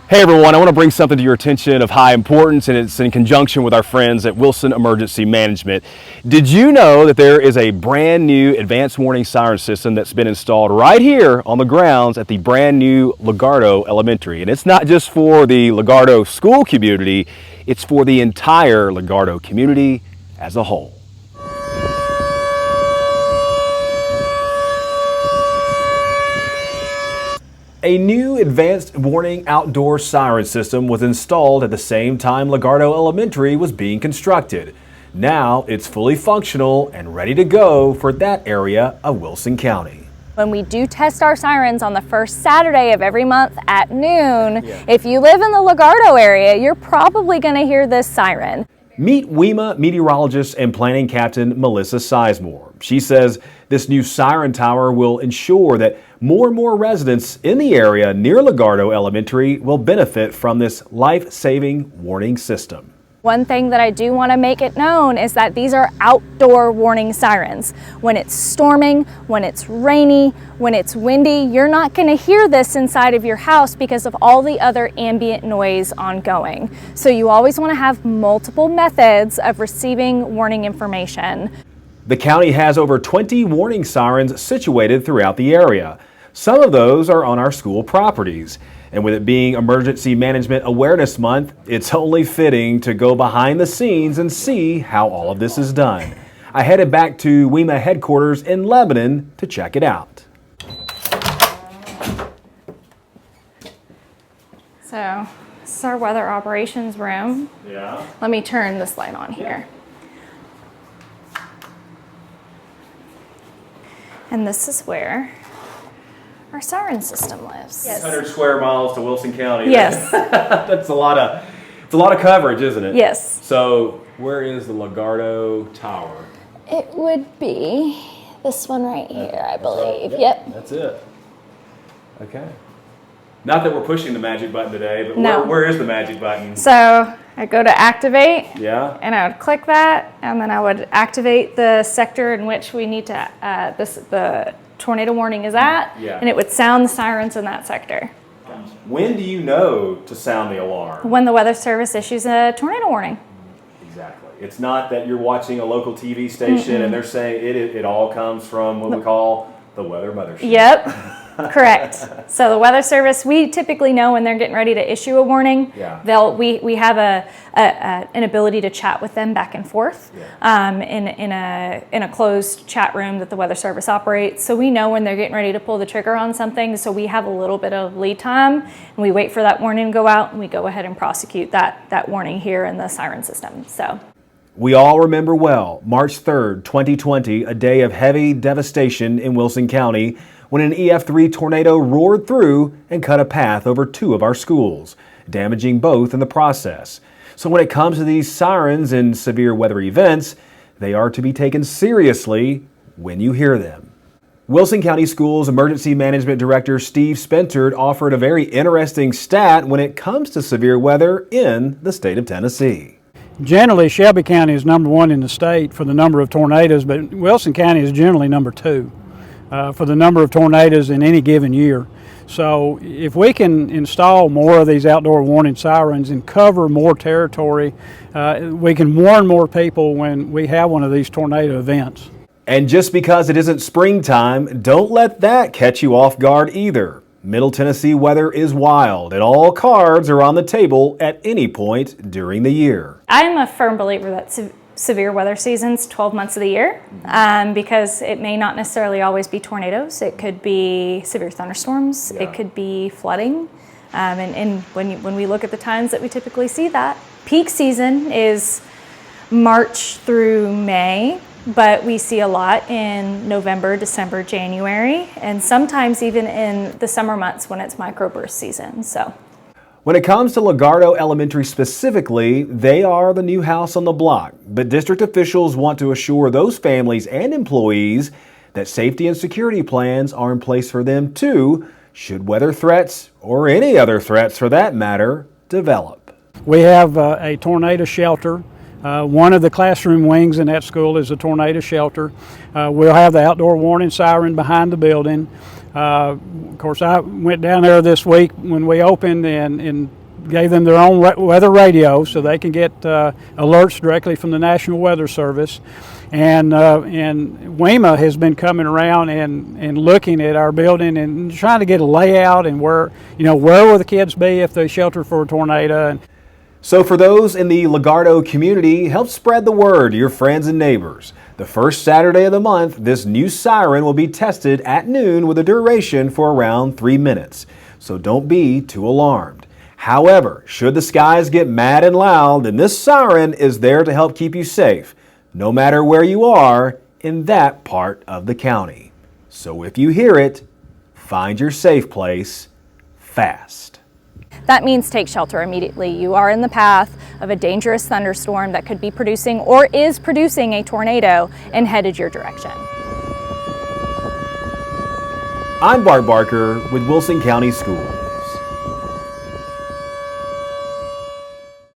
Hey everyone, I want to bring something to your attention of high importance, and it's in conjunction with our friends at Wilson Emergency Management. Did you know that there is a brand new advanced warning siren system that's been installed right here on the grounds at the brand new LaGuardo Elementary? And it's not just for the LaGuardo school community, it's for the entire LaGuardo community as a whole. A new advanced warning outdoor siren system was installed at the same time LaGuardo Elementary was being constructed. Now it's fully functional and ready to go for that area of Wilson County. When we do test our sirens on the first Saturday of every month at noon, if you live in the LaGuardo area, you're probably going to hear this siren. Meet WEMA meteorologist and planning captain Melissa Sizemore. She says this new siren tower will ensure that more and more residents in the area near LaGuardo Elementary will benefit from this life-saving warning system. One thing that I do want to make it known is that these are outdoor warning sirens. When it's storming, when it's rainy, when it's windy, you're not going to hear this inside of your house because of all the other ambient noise ongoing. So you always want to have multiple methods of receiving warning information. The county has over 20 warning sirens situated throughout the area. Some of those are on our school properties. And with it being Emergency Management Awareness Month, it's only fitting to go behind the scenes and see how all of this is done. I headed back to WEMA headquarters in Lebanon to check it out. So this is our weather operations room. Yeah. Let me turn this light on here. And this is where our siren system lives. Yes. 100 square miles to Wilson County. Yes. That's a lot of coverage, isn't it? Yes. So where is the LaGuardo Tower? It would be this one right here, I believe. Yep. That's it. Okay. Not that we're pushing the magic button today, but no. where is the magic button? So I go to activate. Yeah. And I would click that, and then I would activate the sector in which we need to, the tornado warning is at, and it would sound the sirens in that sector. When do you know to sound the alarm? When the Weather Service issues a tornado warning. Exactly. It's not that you're watching a local TV station and they're saying it all comes from what we call the weather mothership. Yep. Correct. So the Weather Service, we typically know when they're getting ready to issue a warning. Yeah. We have an ability to chat with them back and forth in a closed chat room that the Weather Service operates. So we know when they're getting ready to pull the trigger on something. So we have a little bit of lead time, and we wait for that warning to go out, and we go ahead and prosecute that warning here in the siren system. So. We all remember well March 3rd, 2020, a day of heavy devastation in Wilson County when an EF3 tornado roared through and cut a path over two of our schools, damaging both in the process. So when it comes to these sirens and severe weather events, they are to be taken seriously when you hear them. Wilson County Schools Emergency Management Director Steve Spentard offered a very interesting stat when it comes to severe weather in the state of Tennessee. Generally, Shelby County is number one in the state for the number of tornadoes, but Wilson County is generally number two for the number of tornadoes in any given year. So if we can install more of these outdoor warning sirens and cover more territory, we can warn more people when we have one of these tornado events. And just because it isn't springtime, don't let that catch you off guard either. Middle Tennessee weather is wild, and all cards are on the table at any point during the year. I'm a firm believer that severe weather season's 12 months of the year because it may not necessarily always be tornadoes. It could be severe thunderstorms. It could be flooding. And when we look at the times that we typically see that, peak season is March through May. But we see a lot in November, December, January, and sometimes even in the summer months when it's microburst season. So, when it comes to LaGuardo Elementary specifically, they are the new house on the block. But district officials want to assure those families and employees that safety and security plans are in place for them too, should weather threats, or any other threats for that matter, develop. We have a tornado shelter. One of the classroom wings in that school is a tornado shelter. We'll have the outdoor warning siren behind the building. Of course, I went down there this week when we opened and gave them their own weather radio so they can get alerts directly from the National Weather Service. And WEMA has been coming around and looking at our building and trying to get a layout and where will the kids be if they shelter for a tornado. So for those in the LaGuardo community, help spread the word to your friends and neighbors. The first Saturday of the month, this new siren will be tested at noon with a duration for around 3 minutes. So don't be too alarmed. However, should the skies get mad and loud, then this siren is there to help keep you safe, no matter where you are in that part of the county. So if you hear it, find your safe place fast. That means take shelter immediately. You are in the path of a dangerous thunderstorm that could be producing or is producing a tornado and headed your direction. I'm Bart Barker with Wilson County Schools.